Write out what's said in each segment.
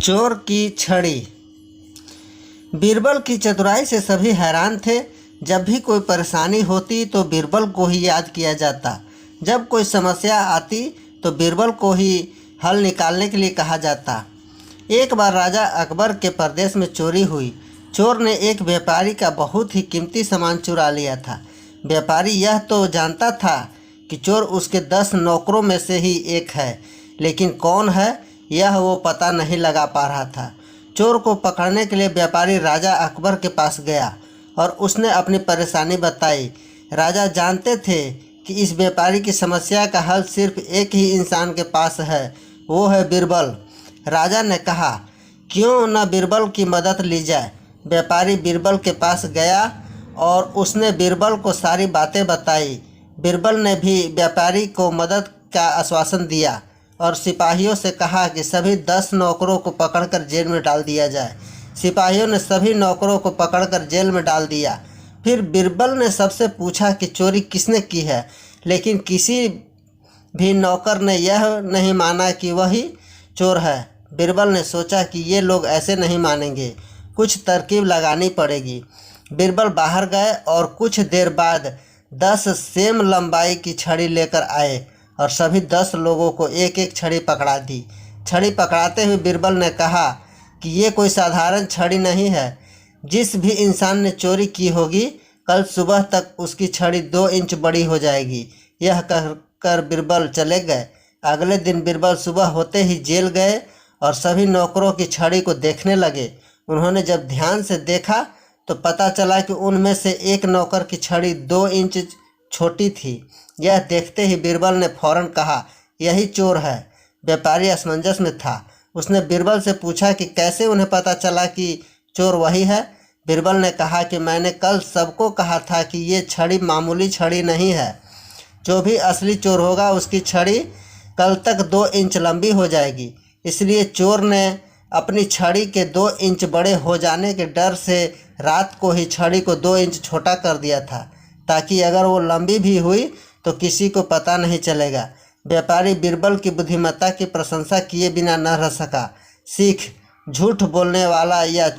चोर की छड़ी। बीरबल की चतुराई से सभी हैरान थे। जब भी कोई परेशानी होती तो बीरबल को ही याद किया जाता। जब कोई समस्या आती तो बीरबल को ही हल निकालने के लिए कहा जाता। एक बार राजा अकबर के प्रदेश में चोरी हुई। चोर ने एक व्यापारी का बहुत ही कीमती सामान चुरा लिया था। व्यापारी यह तो जानता था कि चोर उसके 10 नौकरों में से ही एक है, लेकिन कौन है यह वो पता नहीं लगा पा रहा था। चोर को पकड़ने के लिए व्यापारी राजा अकबर के पास गया और उसने अपनी परेशानी बताई। राजा जानते थे कि इस व्यापारी की समस्या का हल सिर्फ एक ही इंसान के पास है, वो है बीरबल। राजा ने कहा, क्यों न बीरबल की मदद ली जाए। व्यापारी बीरबल के पास गया और उसने बीरबल को सारी बातें बताई। बीरबल ने भी व्यापारी को मदद का आश्वासन दिया और सिपाहियों से कहा कि सभी 10 नौकरों को पकड़कर जेल में डाल दिया जाए। सिपाहियों ने सभी नौकरों को पकड़कर जेल में डाल दिया। फिर बीरबल ने सबसे पूछा कि चोरी किसने की है, लेकिन किसी भी नौकर ने यह नहीं माना कि वही चोर है। बीरबल ने सोचा कि ये लोग ऐसे नहीं मानेंगे, कुछ तरकीब लगानी पड़ेगी। बीरबल बाहर गए और कुछ देर बाद 10 सेम लंबाई की छड़ी लेकर आए और सभी 10 लोगों को एक एक छड़ी पकड़ा दी। छड़ी पकड़ाते हुए बीरबल ने कहा कि ये कोई साधारण छड़ी नहीं है। जिस भी इंसान ने चोरी की होगी, कल सुबह तक उसकी छड़ी 2 इंच बड़ी हो जाएगी। यह कहकर बीरबल चले गए। अगले दिन बीरबल सुबह होते ही जेल गए और सभी नौकरों की छड़ी को देखने लगे। उन्होंने जब ध्यान से देखा तो पता चला कि उनमें से एक नौकर की छड़ी 2 इंच छोटी थी। यह देखते ही बीरबल ने फौरन कहा, यही चोर है। व्यापारी असमंजस में था। उसने बीरबल से पूछा कि कैसे उन्हें पता चला कि चोर वही है। बीरबल ने कहा कि मैंने कल सबको कहा था कि ये छड़ी मामूली छड़ी नहीं है। जो भी असली चोर होगा उसकी छड़ी कल तक 2 इंच लंबी हो जाएगी। इसलिए चोर ने अपनी छड़ी के 2 इंच बड़े हो जाने के डर से रात को ही छड़ी को 2 इंच छोटा कर दिया था, ताकि अगर वो लंबी भी हुई तो किसी को पता नहीं चलेगा। व्यापारी बीरबल की बुद्धिमत्ता की प्रशंसा किए बिना न रह सका। सीख, झूठ बोलने वाला या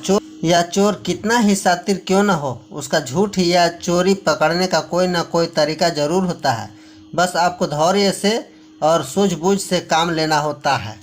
चोर कितना ही शातिर क्यों न हो, उसका झूठ या चोरी पकड़ने का कोई न कोई तरीका जरूर होता है। बस आपको धैर्य से और सूझबूझ से काम लेना होता है।